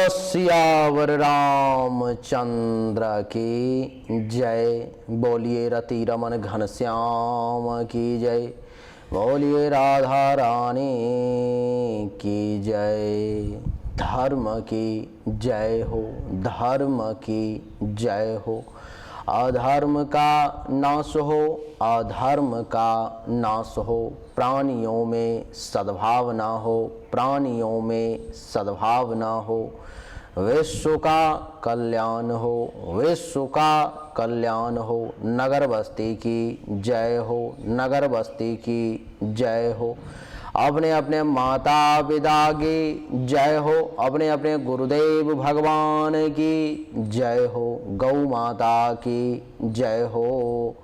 बोलो सियावर रामचंद्र की जय। बोलिए रति रमन घनश्याम की जय। बोलिए राधा रानी की जय। धर्म की जय हो, धर्म की जय हो। अधर्म का नाश हो, अधर्म का नाश हो। प्राणियों में सद्भावना हो, प्राणियों में सद्भावना हो। विश्व का कल्याण हो, विश्व का कल्याण हो। नगर बस्ती की जय हो, नगर बस्ती की जय हो। अपने अपने माता पिता की जय हो, अपने अपने गुरुदेव भगवान की जय हो। गौ माता की जय हो।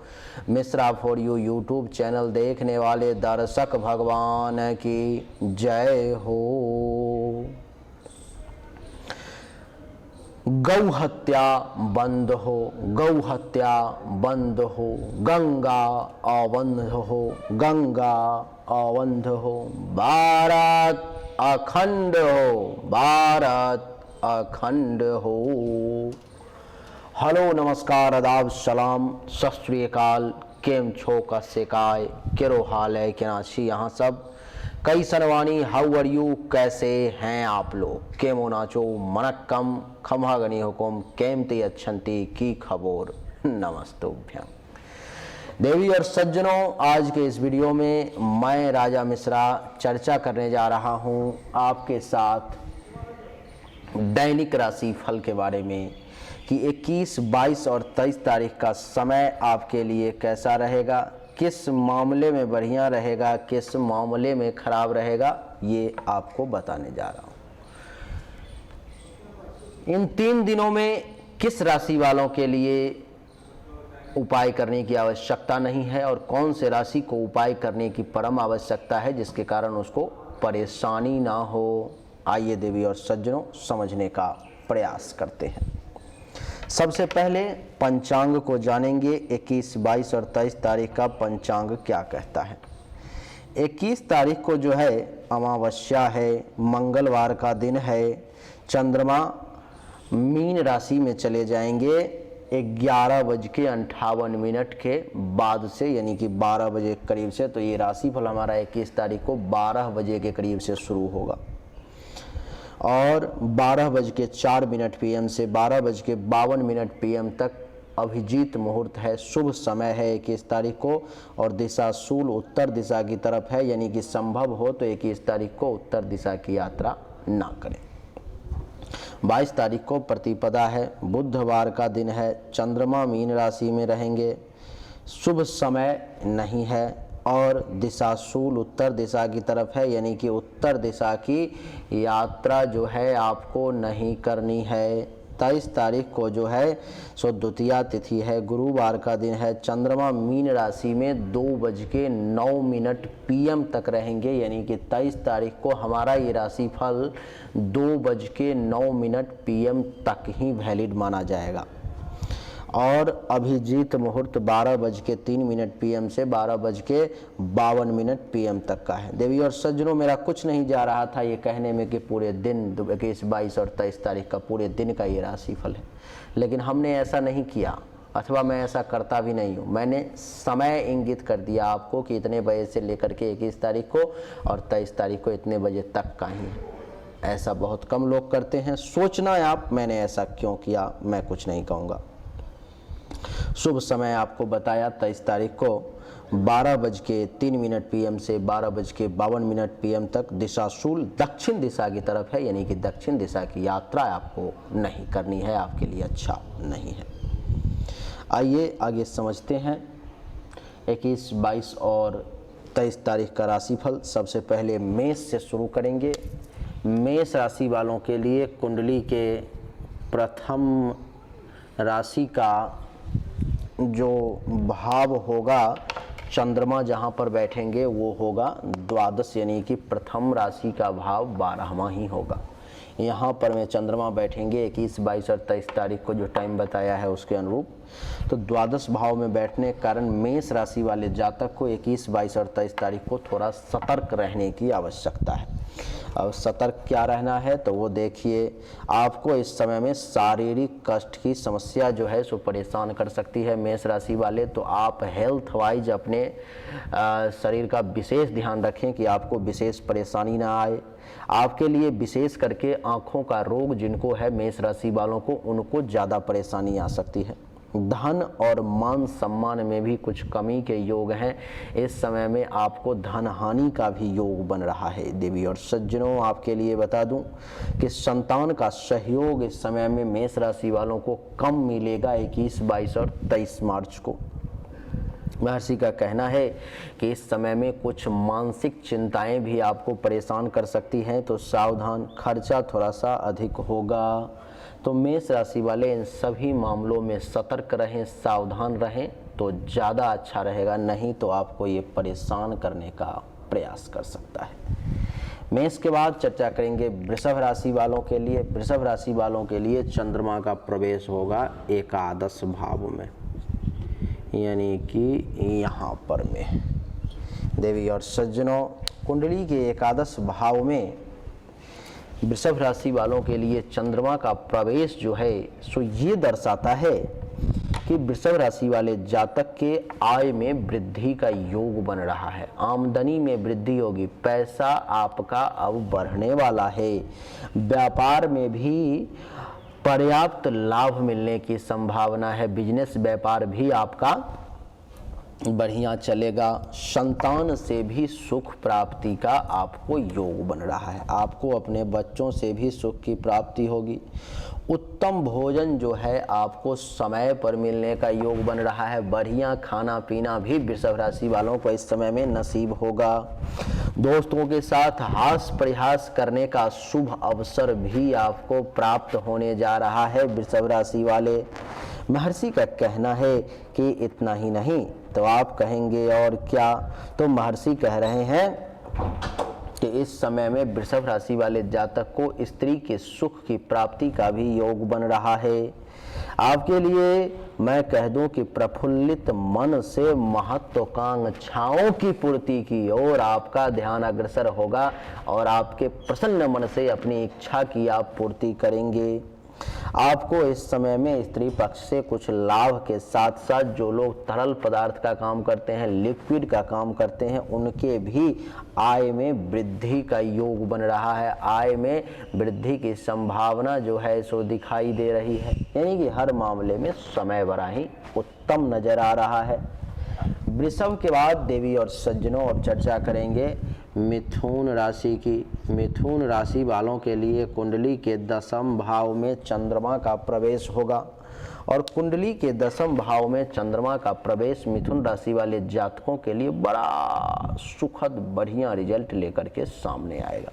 Mishra for you YouTube channel देखने वाले दर्शक भगवान की जय हो। गौ हत्या बंद हो, गौ हत्या बंद हो। गंगा अवंध हो, गंगा अवंध हो। भारत अखंड हो, भारत अखंड हो। हेलो नमस्कार आदाब सलाम सत श्री अकाल। केम छो कसे काय केरो हाल है क्या छी यहाँ सब कई सनवानी हाउ आर यू, कैसे हैं आप लोग। केमो नाचो मनक्कम खमहागनी हुकुम केमती अच्छंती की खबोर नमस्तुभ्यं। देवी और सज्जनों, आज के इस वीडियो में मैं राजा मिश्रा चर्चा करने जा रहा हूं आपके साथ दैनिक राशि फल के बारे में कि 21, 22 और 23 तारीख का समय आपके लिए कैसा रहेगा, किस मामले में बढ़िया रहेगा, किस मामले में खराब रहेगा, ये आपको बताने जा रहा हूं। इन 3 दिनों में किस राशि वालों के लिए उपाय करने की आवश्यकता नहीं है और कौन से राशि को उपाय करने की परम आवश्यकता है जिसके कारण उसको परेशानी ना हो। आइए देवी और सज्जनों समझने का प्रयास करते हैं। सबसे पहले पंचांग को जानेंगे। 21, 22 और 23 तारीख का पंचांग क्या कहता है। 21 तारीख को जो है अमावस्या है, मंगलवार का दिन है। चंद्रमा मीन राशि में चले जाएंगे 11:58 के बाद से, यानी कि 12 बजे के करीब से। तो ये राशिफल हमारा 21 तारीख को 12 बजे के करीब से शुरू होगा और 12:04 PM से 12:52 PM तक अभिजीत मुहूर्त है, शुभ समय है 21 तारीख को। और दिशा शूल उत्तर दिशा की तरफ है, यानी कि संभव हो तो 21 तारीख को उत्तर दिशा की यात्रा ना करें। 22 तारीख को प्रतिपदा है, बुधवार का दिन है। चंद्रमा मीन राशि में रहेंगे, शुभ समय नहीं है और दिशा शूल उत्तर दिशा की तरफ है, यानी कि उत्तर दिशा की यात्रा जो है आपको नहीं करनी है। 23 तारीख को जो है सो द्वितीया तिथि है, गुरुवार का दिन है। चंद्रमा मीन राशि में 2:09 PM तक रहेंगे, यानी कि 23 तारीख को हमारा ये राशिफल 2:09 PM तक ही वैलिड माना जाएगा। और अभिजीत मुहूर्त 12:03 PM से 12:52 PM तक का है। देवी और सज्जनों, मेरा कुछ नहीं जा रहा था ये कहने में कि पूरे दिन 21, 22 और 23 तारीख का पूरे दिन का ये राशिफल है, लेकिन हमने ऐसा नहीं किया अथवा मैं ऐसा करता भी नहीं हूँ। मैंने समय इंगित कर दिया आपको कि इतने बजे से लेकर के 21 तारीख को और 23 तारीख को इतने बजे तक का ही है। ऐसा बहुत कम लोग करते हैं। सोचना है आप मैंने ऐसा क्यों किया, मैं कुछ नहीं कहूँगा। शुभ समय आपको बताया 23 तारीख को 12:03 PM से 12:52 PM तक। दिशा शूल दक्षिण दिशा की तरफ है, यानी कि दक्षिण दिशा की यात्रा आपको नहीं करनी है, आपके लिए अच्छा नहीं है। आइए आगे समझते हैं 21, 22 और 23 तारीख का राशिफल। सबसे पहले मेष से शुरू करेंगे। मेष राशि वालों के लिए कुंडली के प्रथम राशि का जो भाव होगा, चंद्रमा जहाँ पर बैठेंगे वो होगा द्वादश, यानी कि प्रथम राशि का भाव 12वां ही होगा। यहाँ पर में चंद्रमा बैठेंगे 21, 22 और 23 तारीख को जो टाइम बताया है उसके अनुरूप तो द्वादश भाव में बैठने के कारण मेष राशि वाले जातक को 21, 22 और 23 तारीख को थोड़ा सतर्क रहने की आवश्यकता है। अब सतर्क क्या रहना है तो वो देखिए, आपको इस समय में शारीरिक कष्ट की समस्या जो है सो परेशान कर सकती है मेष राशि वाले। तो आप हेल्थ वाइज अपने शरीर का विशेष ध्यान रखें कि आपको विशेष परेशानी ना आए। आपके लिए विशेष करके आँखों का रोग जिनको है मेष राशि वालों को, उनको ज़्यादा परेशानी आ सकती है। धन और मान सम्मान में भी कुछ कमी के योग हैं। इस समय में आपको धन हानि का भी योग बन रहा है। देवी और सज्जनों, आपके लिए बता दूं कि संतान का सहयोग इस समय में मेष राशि वालों को कम मिलेगा 21, 22 और 23 मार्च को। महर्षि का कहना है कि इस समय में कुछ मानसिक चिंताएं भी आपको परेशान कर सकती हैं, तो सावधान, खर्चा थोड़ा सा अधिक होगा। तो मेष राशि वाले इन सभी मामलों में सतर्क रहें, सावधान रहें तो ज़्यादा अच्छा रहेगा, नहीं तो आपको ये परेशान करने का प्रयास कर सकता है। मेष के बाद चर्चा करेंगे वृषभ राशि वालों के लिए। वृषभ राशि वालों के लिए चंद्रमा का प्रवेश होगा एकादश भाव में, यानी कि यहाँ पर में। देवी और सज्जनों, कुंडली के एकादश भाव में वृषभ राशि वालों के लिए चंद्रमा का प्रवेश जो है सो ये दर्शाता है कि वृषभ राशि वाले जातक के आय में वृद्धि का योग बन रहा है, आमदनी में वृद्धि होगी, पैसा आपका अब बढ़ने वाला है। व्यापार में भी पर्याप्त लाभ मिलने की संभावना है, बिजनेस व्यापार भी आपका बढ़िया चलेगा। संतान से भी सुख प्राप्ति का आपको योग बन रहा है, आपको अपने बच्चों से भी सुख की प्राप्ति होगी। उत्तम भोजन जो है आपको समय पर मिलने का योग बन रहा है। बढ़िया खाना पीना भी वृषभ राशि वालों को इस समय में नसीब होगा। दोस्तों के साथ हास प्रयास करने का शुभ अवसर भी आपको प्राप्त होने जा रहा है वृषभ राशि वाले। महर्षि का कहना है कि इतना ही नहीं तो आप कहेंगे और क्या, तो महर्षि कह रहे हैं कि इस समय में वृषभ राशि वाले जातक को स्त्री के सुख की प्राप्ति का भी योग बन रहा है। आपके लिए मैं कह दूं कि प्रफुल्लित मन से महत्वाकांक्षाओं की पूर्ति की ओर आपका ध्यान अग्रसर होगा और आपके प्रसन्न मन से अपनी इच्छा की आप पूर्ति करेंगे। आपको इस समय में स्त्री पक्ष से कुछ लाभ के साथ साथ जो लोग तरल पदार्थ का काम करते हैं, लिक्विड का काम करते हैं, उनके भी आय में वृद्धि का योग बन रहा है। आय में वृद्धि की संभावना जो है सो दिखाई दे रही है, यानी कि हर मामले में समय बड़ा ही उत्तम नजर आ रहा है। वृषभ के बाद देवी और सज्जनों अब चर्चा करेंगे मिथुन राशि की। मिथुन राशि वालों के लिए कुंडली के 10वें भाव में चंद्रमा का प्रवेश होगा और कुंडली के 10वें भाव में चंद्रमा का प्रवेश मिथुन राशि वाले जातकों के लिए बड़ा सुखद बढ़िया रिजल्ट लेकर के सामने आएगा।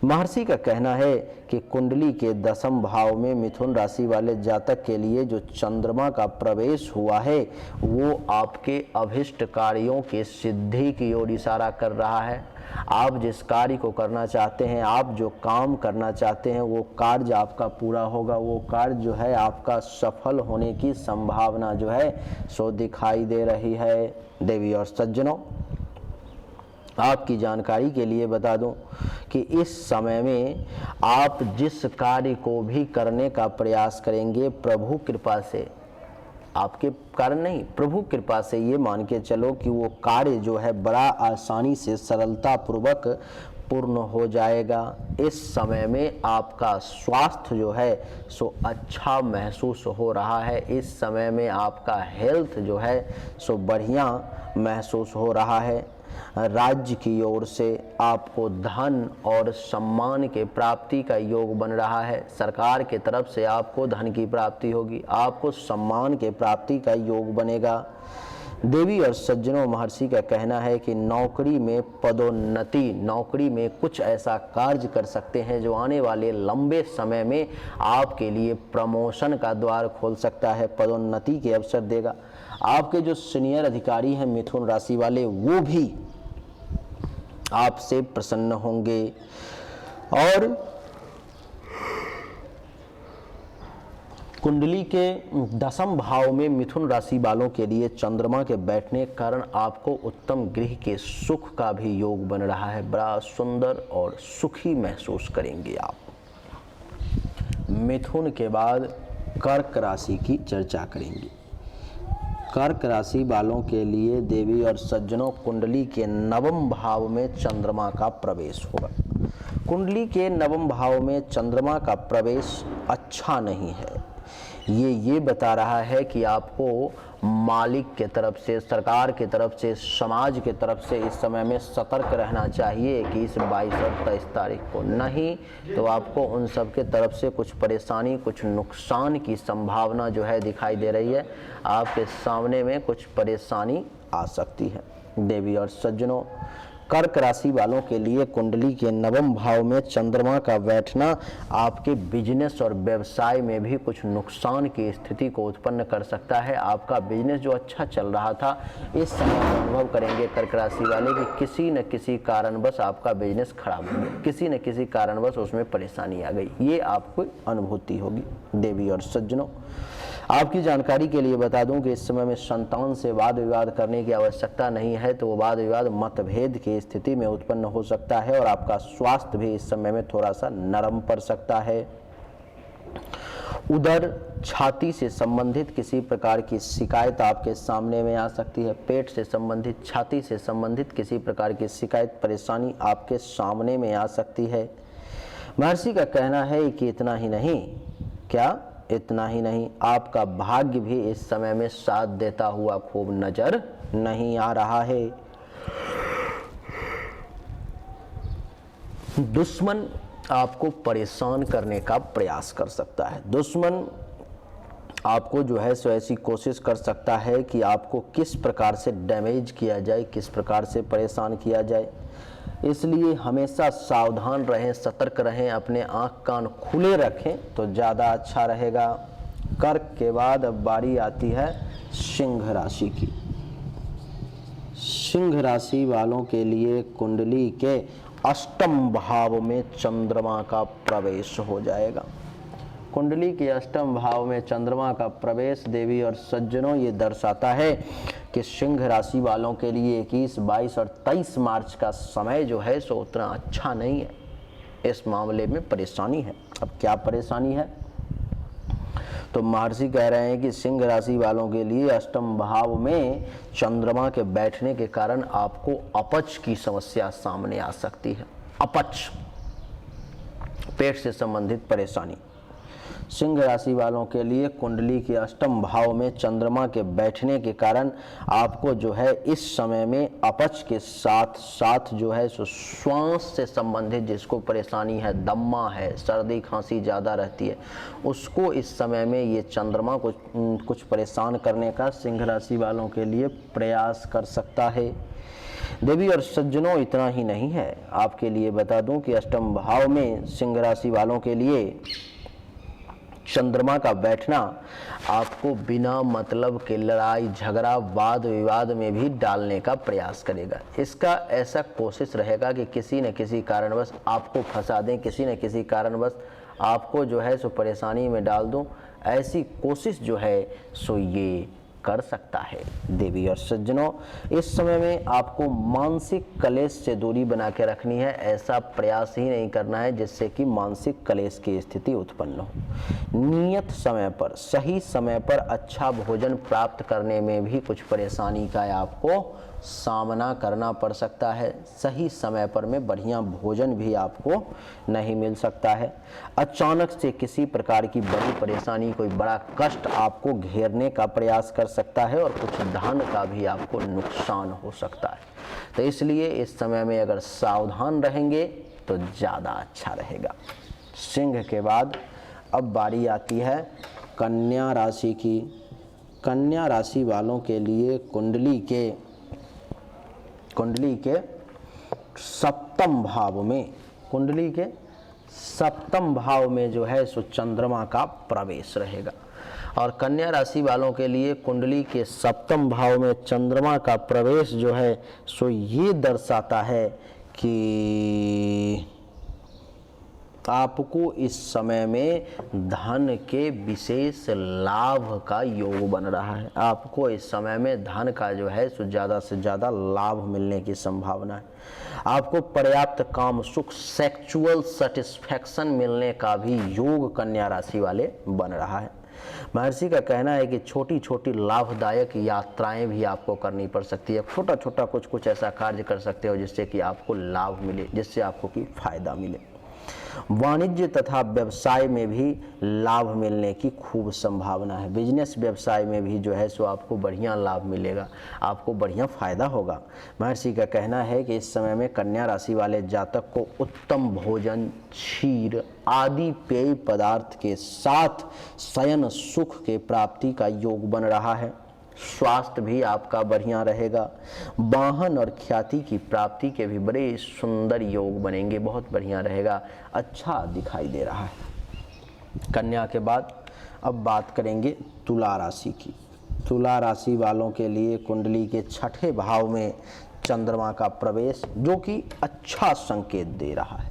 महर्षि का कहना है कि कुंडली के 10वें भाव में मिथुन राशि वाले जातक के लिए जो चंद्रमा का प्रवेश हुआ है वो आपके अभिष्ट कार्यों के सिद्धि की ओर इशारा कर रहा है। आप जिस कार्य को करना चाहते हैं, आप जो काम करना चाहते हैं, वो कार्य आपका पूरा होगा। वो कार्य जो है आपका सफल होने की संभावना जो है सो दिखाई दे रही है। देवी और सज्जनों, आपकी जानकारी के लिए बता दूं कि इस समय में आप जिस कार्य को भी करने का प्रयास करेंगे, प्रभु कृपा से, आपके कारण नहीं, प्रभु कृपा से ये मान के चलो कि वो कार्य जो है बड़ा आसानी से सरलता पूर्वक पूर्ण हो जाएगा। इस समय में आपका स्वास्थ्य जो है सो अच्छा महसूस हो रहा है। इस समय में आपका हेल्थ जो है सो बढ़िया महसूस हो रहा है। राज्य की ओर से आपको धन और सम्मान के प्राप्ति का योग बन रहा है। सरकार के तरफ से आपको धन की प्राप्ति होगी, आपको सम्मान के प्राप्ति का योग बनेगा। देवी और सज्जनों, महर्षि का कहना है कि नौकरी में पदोन्नति, नौकरी में कुछ ऐसा कार्य कर सकते हैं जो आने वाले लंबे समय में आपके लिए प्रमोशन का द्वार खोल सकता है, पदोन्नति के अवसर देगा। आपके जो सीनियर अधिकारी हैं मिथुन राशि वाले, वो भी आपसे प्रसन्न होंगे और कुंडली के 10वें भाव में मिथुन राशि वालों के लिए चंद्रमा के बैठने के कारण आपको उत्तम गृह के सुख का भी योग बन रहा है। बड़ा सुंदर और सुखी महसूस करेंगे आप। मिथुन के बाद कर्क राशि की चर्चा करेंगे। कर्क राशि वालों के लिए देवी और सज्जनों, कुंडली के 9वें भाव में चंद्रमा का प्रवेश होगा। कुंडली के 9वें भाव में चंद्रमा का प्रवेश अच्छा नहीं है। ये बता रहा है कि आपको मालिक के तरफ से, सरकार के तरफ से, समाज के तरफ से इस समय में सतर्क रहना चाहिए कि इस 22 और 23 तारीख को, नहीं तो आपको उन सब के तरफ से कुछ परेशानी, कुछ नुकसान की संभावना जो है दिखाई दे रही है। आपके सामने में कुछ परेशानी आ सकती है। देवी और सज्जनों, कर्क राशि वालों के लिए कुंडली के 9वें भाव में चंद्रमा का बैठना आपके बिजनेस और व्यवसाय में भी कुछ नुकसान की स्थिति को उत्पन्न कर सकता है। आपका बिजनेस जो अच्छा चल रहा था, इस समय अनुभव करेंगे कर्क राशि वाले कि किसी न किसी कारणवश आपका बिजनेस खराब हो गया, किसी न किसी कारणवश उसमें परेशानी आ गई। ये आपको अनुभूति होगी। देवी और सज्जनों, आपकी जानकारी के लिए बता दूं कि इस समय में संतान से वाद विवाद करने की आवश्यकता नहीं है, तो वो वाद विवाद मतभेद की स्थिति में उत्पन्न हो सकता है और आपका स्वास्थ्य भी इस समय में थोड़ा सा नरम पड़ सकता है। उधर छाती से संबंधित किसी प्रकार की शिकायत आपके सामने में आ सकती है। पेट से संबंधित, छाती से संबंधित किसी प्रकार की शिकायत, परेशानी आपके सामने में आ सकती है। महर्षि का कहना है कि इतना ही नहीं, क्या इतना ही नहीं, आपका भाग्य भी इस समय में साथ देता हुआ खूब नजर नहीं आ रहा है। दुश्मन आपको परेशान करने का प्रयास कर सकता है। दुश्मन आपको जो है सो ऐसी कोशिश कर सकता है कि आपको किस प्रकार से डैमेज किया जाए, किस प्रकार से परेशान किया जाए। इसलिए हमेशा सावधान रहें, सतर्क रहें, अपने आँख कान खुले रखें तो ज़्यादा अच्छा रहेगा। कर्क के बाद अब बारी आती है सिंह राशि की। सिंह राशि वालों के लिए कुंडली के 8वें भाव में चंद्रमा का प्रवेश हो जाएगा। कुंडली के 8वें भाव में चंद्रमा का प्रवेश, देवी और सज्जनों, ये दर्शाता है कि सिंह राशि वालों के लिए 21, 22 और 23 मार्च का समय जो है सो उतना अच्छा नहीं है। इस मामले में परेशानी है। अब क्या परेशानी है, तो महर्षि कह रहे हैं कि सिंह राशि वालों के लिए 8वें भाव में चंद्रमा के बैठने के कारण आपको अपच की समस्या सामने आ सकती है। अपच, पेट से संबंधित परेशानी। सिंह राशि वालों के लिए कुंडली के 8वें भाव में चंद्रमा के बैठने के कारण आपको जो है इस समय में अपच के साथ साथ जो है सो श्वास से संबंधित जिसको परेशानी है, दम्मा है, सर्दी खांसी ज़्यादा रहती है, उसको इस समय में ये चंद्रमा कुछ परेशान करने का सिंह राशि वालों के लिए प्रयास कर सकता है। देवी और सज्जनों, इतना ही नहीं है, आपके लिए बता दूं कि 8वें भाव में सिंह राशि वालों के लिए चंद्रमा का बैठना आपको बिना मतलब के लड़ाई झगड़ा वाद विवाद में भी डालने का प्रयास करेगा। इसका ऐसा कोशिश रहेगा कि किसी न किसी कारणवश आपको फंसा दें, किसी न किसी कारणवश आपको जो है सो परेशानी में डाल दूं, ऐसी कोशिश जो है सो ये कर सकता है। देवी और सज्जनों, इस समय में आपको मानसिक कलेश से दूरी बना के रखनी है। ऐसा प्रयास ही नहीं करना है जिससे कि मानसिक कलेश की स्थिति उत्पन्न हो। नियत समय पर, सही समय पर अच्छा भोजन प्राप्त करने में भी कुछ परेशानी का आपको सामना करना पड़ सकता है। सही समय पर में बढ़िया भोजन भी आपको नहीं मिल सकता है। अचानक से किसी प्रकार की बड़ी परेशानी, कोई बड़ा कष्ट आपको घेरने का प्रयास कर सकता है और कुछ धन का भी आपको नुकसान हो सकता है। तो इसलिए इस समय में अगर सावधान रहेंगे तो ज़्यादा अच्छा रहेगा। सिंह के बाद अब बारी आती है कन्या राशि की। कन्या राशि वालों के लिए कुंडली के 7वें भाव में, कुंडली के 7वें भाव में जो है सो चंद्रमा का प्रवेश रहेगा। और कन्या राशि वालों के लिए कुंडली के 7वें भाव में चंद्रमा का प्रवेश जो है सो ये दर्शाता है कि आपको इस समय में धन के विशेष लाभ का योग बन रहा है। आपको इस समय में धन का जो है सो ज़्यादा से ज़्यादा लाभ मिलने की संभावना है। आपको पर्याप्त काम सुख सेक्सुअल सेटिस्फैक्शन मिलने का भी योग कन्या राशि वाले बन रहा है। महर्षि का कहना है कि छोटी छोटी लाभदायक यात्राएं भी आपको करनी पड़ सकती है। छोटा छोटा कुछ ऐसा कार्य कर सकते हो जिससे कि आपको लाभ मिले, जिससे आपको की फायदा मिले। वाणिज्य तथा व्यवसाय में भी लाभ मिलने की खूब संभावना है। बिजनेस व्यवसाय में भी जो है सो आपको बढ़िया लाभ मिलेगा, आपको बढ़िया फायदा होगा। महर्षि का कहना है कि इस समय में कन्या राशि वाले जातक को उत्तम भोजन, क्षीर आदि पेय पदार्थ के साथ शयन सुख के प्राप्ति का योग बन रहा है। स्वास्थ्य भी आपका बढ़िया रहेगा। वाहन और ख्याति की प्राप्ति के भी बड़े सुंदर योग बनेंगे, बहुत बढ़िया रहेगा, अच्छा दिखाई दे रहा है। कन्या के बाद अब बात करेंगे तुला राशि की। तुला राशि वालों के लिए कुंडली के छठे भाव में चंद्रमा का प्रवेश जो कि अच्छा संकेत दे रहा है।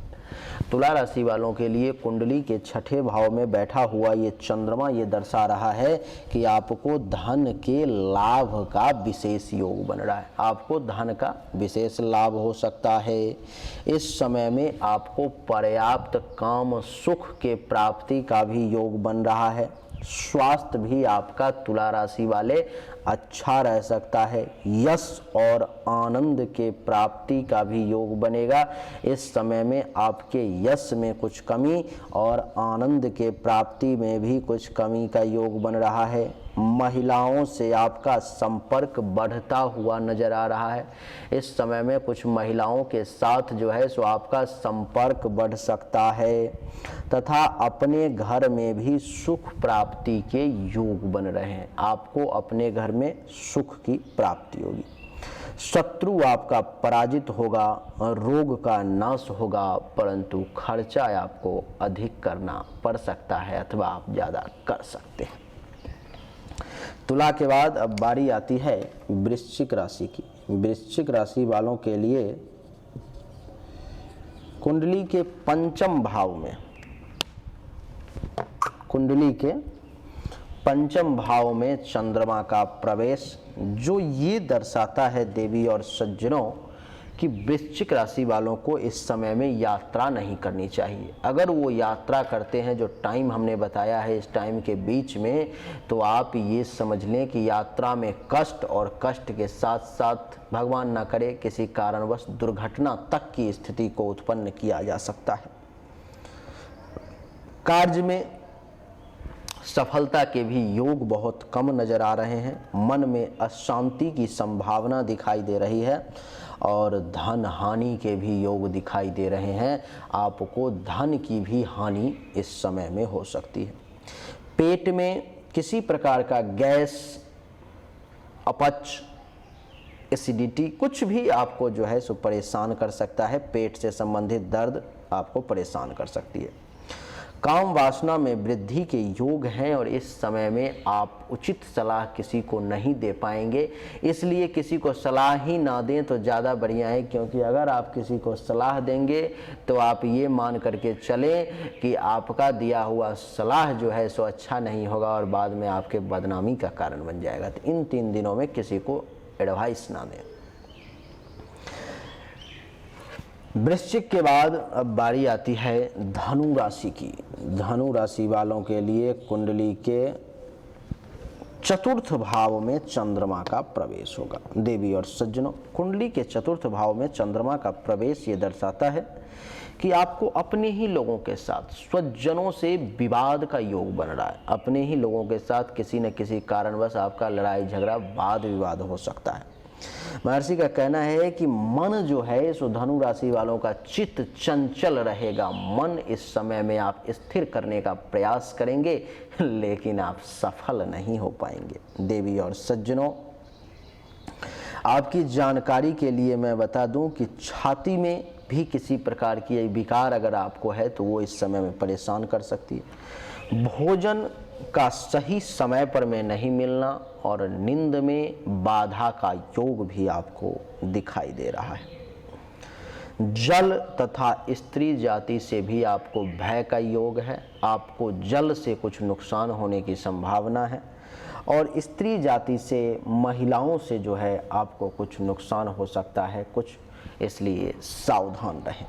तुला राशि वालों के लिए कुंडली के छठे भाव में बैठा हुआ ये चंद्रमा ये दर्शा रहा है कि आपको धन के लाभ का विशेष योग बन रहा है। आपको धन का विशेष लाभ हो सकता है। इस समय में आपको पर्याप्त काम सुख के प्राप्ति का भी योग बन रहा है। स्वास्थ्य भी आपका तुला राशि वाले अच्छा रह सकता है। यश और आनंद के प्राप्ति का भी योग बनेगा। इस समय में आपके यश में कुछ कमी और आनंद के प्राप्ति में भी कुछ कमी का योग बन रहा है। महिलाओं से आपका संपर्क बढ़ता हुआ नजर आ रहा है। इस समय में कुछ महिलाओं के साथ जो है सो आपका संपर्क बढ़ सकता है तथा अपने घर में भी सुख प्राप्ति के योग बन रहे हैं। आपको अपने घर में सुख की प्राप्ति होगी। शत्रु आपका पराजित होगा, रोग का नाश होगा, परंतु खर्चा आपको अधिक करना पड़ सकता है अथवा आप ज़्यादा कर सकते हैं। तुला के बाद अब बारी आती है वृश्चिक राशि की। वृश्चिक राशि वालों के लिए कुंडली के पंचम भाव में चंद्रमा का प्रवेश जो ये दर्शाता है देवी और सज्जनों कि वृश्चिक राशि वालों को इस समय में यात्रा नहीं करनी चाहिए। अगर वो यात्रा करते हैं जो टाइम हमने बताया है इस टाइम के बीच में, तो आप ये समझ लें कि यात्रा में कष्ट और कष्ट के साथ साथ भगवान ना करे किसी कारणवश दुर्घटना तक की स्थिति को उत्पन्न किया जा सकता है। कार्य में सफलता के भी योग बहुत कम नजर आ रहे हैं। मन में अशांति की संभावना दिखाई दे रही है और धन हानि के भी योग दिखाई दे रहे हैं। आपको धन की भी हानि इस समय में हो सकती है। पेट में किसी प्रकार का गैस, अपच, एसिडिटी कुछ भी आपको जो है सो परेशान कर सकता है। पेट से संबंधित दर्द आपको परेशान कर सकती है। काम वासना में वृद्धि के योग हैं और इस समय में आप उचित सलाह किसी को नहीं दे पाएंगे, इसलिए किसी को सलाह ही ना दें तो ज़्यादा बढ़िया है। क्योंकि अगर आप किसी को सलाह देंगे तो आप ये मान करके चलें कि आपका दिया हुआ सलाह जो है सो अच्छा नहीं होगा और बाद में आपके बदनामी का कारण बन जाएगा। तो इन 3 दिनों में किसी को एडवाइस ना दें। वृश्चिक के बाद अब बारी आती है धनु राशि की। धनु राशि वालों के लिए कुंडली के चतुर्थ भाव में चंद्रमा का प्रवेश होगा। देवी और सज्जनों, कुंडली के चतुर्थ भाव में चंद्रमा का प्रवेश ये दर्शाता है कि आपको अपने ही लोगों के साथ, स्वजनों से विवाद का योग बन रहा है। अपने ही लोगों के साथ किसी न किसी कारणवश आपका लड़ाई झगड़ा, वाद विवाद हो सकता है। महर्षि का कहना है कि मन जो है सो धनु राशि वालों का चित्त चंचल रहेगा। मन इस समय में आप स्थिर करने का प्रयास करेंगे लेकिन आप सफल नहीं हो पाएंगे। देवी और सज्जनों, आपकी जानकारी के लिए मैं बता दूं कि छाती में भी किसी प्रकार की विकार अगर आपको है तो वो इस समय में परेशान कर सकती है। भोजन का सही समय पर में नहीं मिलना और नींद में बाधा का योग भी आपको दिखाई दे रहा है। जल तथा स्त्री जाति से भी आपको भय का योग है। आपको जल से कुछ नुकसान होने की संभावना है और स्त्री जाति से, महिलाओं से जो है आपको कुछ नुकसान हो सकता है कुछ, इसलिए सावधान रहें।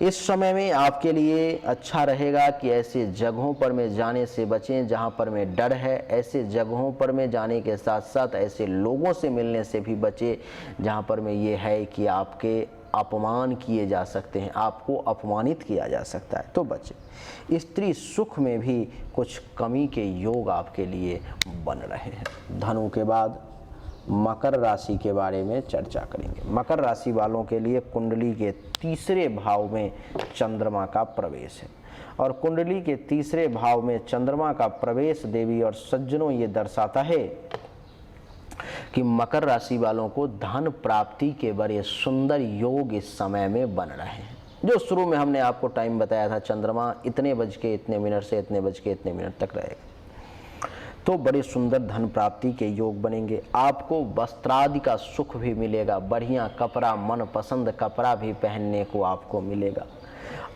इस समय में आपके लिए अच्छा रहेगा कि ऐसे जगहों पर में जाने से बचें जहां पर में डर है। ऐसे जगहों पर में जाने के साथ साथ ऐसे लोगों से मिलने से भी बचें जहां पर में ये है कि आपके अपमान किए जा सकते हैं, आपको अपमानित किया जा सकता है, तो बचें। स्त्री सुख में भी कुछ कमी के योग आपके लिए बन रहे हैं। धनु के बाद मकर राशि के बारे में चर्चा करेंगे। मकर राशि वालों के लिए कुंडली के तीसरे भाव में चंद्रमा का प्रवेश है और कुंडली के तीसरे भाव में चंद्रमा का प्रवेश देवी और सज्जनों ये दर्शाता है कि मकर राशि वालों को धन प्राप्ति के बड़े सुंदर योग इस समय में बन रहे हैं। जो शुरू में हमने आपको टाइम बताया था, चंद्रमा इतने बज के इतने मिनट से इतने बज के इतने मिनट तक रहेगा, तो बड़े सुंदर धन प्राप्ति के योग बनेंगे। आपको वस्त्रादि का सुख भी मिलेगा, बढ़िया कपड़ा, मन पसंद कपड़ा भी पहनने को आपको मिलेगा।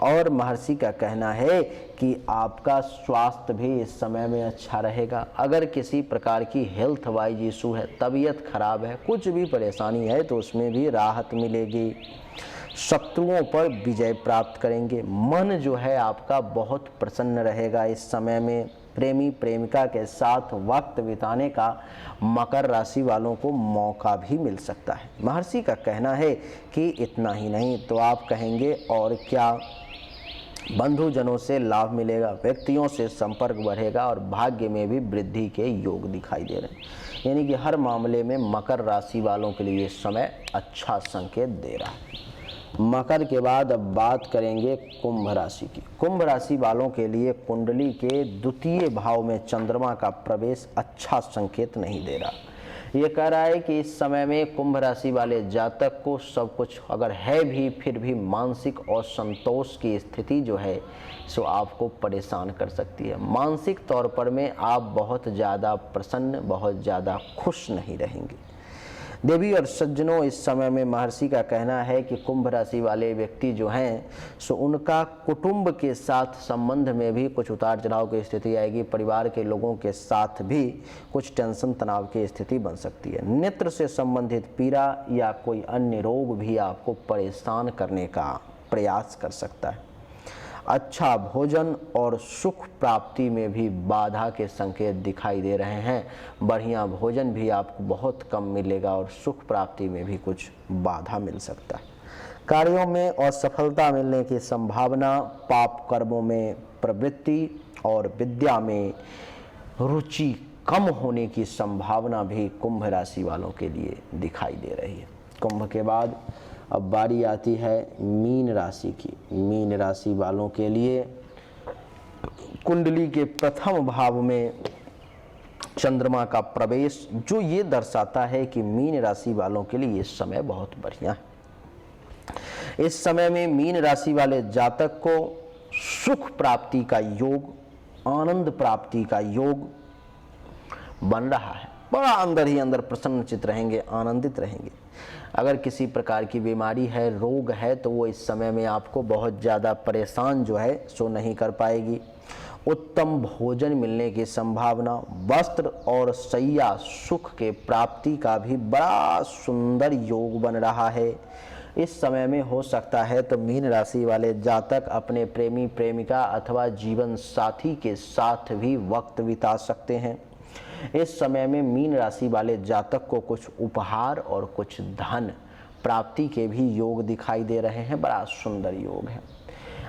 और महर्षि का कहना है कि आपका स्वास्थ्य भी इस समय में अच्छा रहेगा। अगर किसी प्रकार की हेल्थ वाइज इशू है, तबीयत खराब है, कुछ भी परेशानी है, तो उसमें भी राहत मिलेगी। शत्रुओं पर विजय प्राप्त करेंगे। मन जो है आपका बहुत प्रसन्न रहेगा इस समय में। प्रेमी प्रेमिका के साथ वक्त बिताने का मकर राशि वालों को मौका भी मिल सकता है। महर्षि का कहना है कि इतना ही नहीं तो आप कहेंगे और क्या, बंधुजनों से लाभ मिलेगा, व्यक्तियों से संपर्क बढ़ेगा और भाग्य में भी वृद्धि के योग दिखाई दे रहे हैं। यानी कि हर मामले में मकर राशि वालों के लिए समय अच्छा संकेत दे रहा है। मकर के बाद अब बात करेंगे कुंभ राशि की। कुंभ राशि वालों के लिए कुंडली के द्वितीय भाव में चंद्रमा का प्रवेश अच्छा संकेत नहीं दे रहा। ये कह रहा है कि इस समय में कुंभ राशि वाले जातक को सब कुछ अगर है भी, फिर भी मानसिक असंतोष की स्थिति जो है सो आपको परेशान कर सकती है। मानसिक तौर पर में आप बहुत ज़्यादा प्रसन्न, बहुत ज़्यादा खुश नहीं रहेंगे। देवी और सज्जनों, इस समय में महर्षि का कहना है कि कुंभ राशि वाले व्यक्ति जो हैं सो उनका कुटुंब के साथ संबंध में भी कुछ उतार चढ़ाव की स्थिति आएगी। परिवार के लोगों के साथ भी कुछ टेंशन तनाव की स्थिति बन सकती है। नेत्र से संबंधित पीड़ा या कोई अन्य रोग भी आपको परेशान करने का प्रयास कर सकता है। अच्छा भोजन और सुख प्राप्ति में भी बाधा के संकेत दिखाई दे रहे हैं। बढ़िया भोजन भी आपको बहुत कम मिलेगा और सुख प्राप्ति में भी कुछ बाधा मिल सकता है। कार्यों में असफलता मिलने की संभावना, पाप कर्मों में प्रवृत्ति और विद्या में रुचि कम होने की संभावना भी कुंभ राशि वालों के लिए दिखाई दे रही है। कुंभ के बाद अब बारी आती है मीन राशि की। मीन राशि वालों के लिए कुंडली के प्रथम भाव में चंद्रमा का प्रवेश जो ये दर्शाता है कि मीन राशि वालों के लिए इस समय बहुत बढ़िया है। इस समय में मीन राशि वाले जातक को सुख प्राप्ति का योग, आनंद प्राप्ति का योग बन रहा है। बड़ा अंदर ही अंदर प्रसन्नचित रहेंगे, आनंदित रहेंगे। अगर किसी प्रकार की बीमारी है, रोग है, तो वो इस समय में आपको बहुत ज़्यादा परेशान जो है सो नहीं कर पाएगी। उत्तम भोजन मिलने की संभावना, वस्त्र और शैया सुख के प्राप्ति का भी बड़ा सुंदर योग बन रहा है। इस समय में हो सकता है तो मीन राशि वाले जातक अपने प्रेमी प्रेमिका अथवा जीवन साथी के साथ भी वक्त बिता सकते हैं। इस समय में मीन राशि वाले जातक को कुछ उपहार और कुछ धन प्राप्ति के भी योग दिखाई दे रहे हैं। बड़ा सुंदर योग है।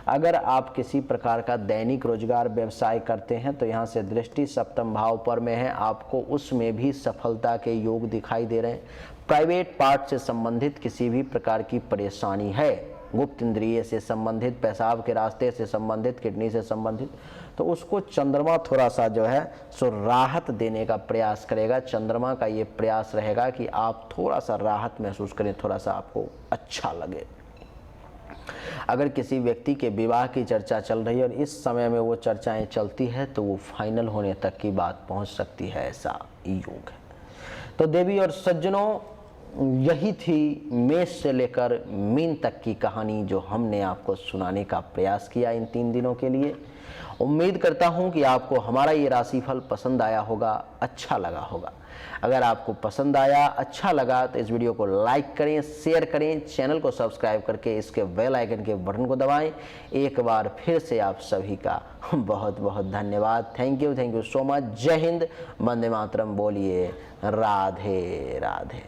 अगर आप किसी प्रकार का दैनिक रोजगार व्यवसाय करते हैं तो यहाँ से दृष्टि सप्तम भाव पर में है, आपको उसमें भी सफलता के योग दिखाई दे रहे हैं। प्राइवेट पार्ट से संबंधित किसी भी प्रकार की परेशानी है, गुप्त इंद्रिय से संबंधित, पेशाब के रास्ते से संबंधित, किडनी से संबंधित, तो उसको चंद्रमा थोड़ा सा जो है सो राहत देने का प्रयास करेगा। चंद्रमा का ये प्रयास रहेगा कि आप थोड़ा सा राहत महसूस करें, थोड़ा सा आपको अच्छा लगे। अगर किसी व्यक्ति के विवाह की चर्चा चल रही है और इस समय में वो चर्चाएं चलती है तो वो फाइनल होने तक की बात पहुंच सकती है, ऐसा योग है। तो देवी और सज्जनों, यही थी मेष से लेकर मीन तक की कहानी जो हमने आपको सुनाने का प्रयास किया इन 3 दिनों के लिए। उम्मीद करता हूं कि आपको हमारा ये राशिफल पसंद आया होगा, अच्छा लगा होगा। अगर आपको पसंद आया, अच्छा लगा तो इस वीडियो को लाइक करें, शेयर करें, चैनल को सब्सक्राइब करके इसके बेल आइकन के बटन को दबाएं। एक बार फिर से आप सभी का बहुत बहुत धन्यवाद। Thank you so much. जय हिंद, वंदे मातरम। बोलिए राधे राधे।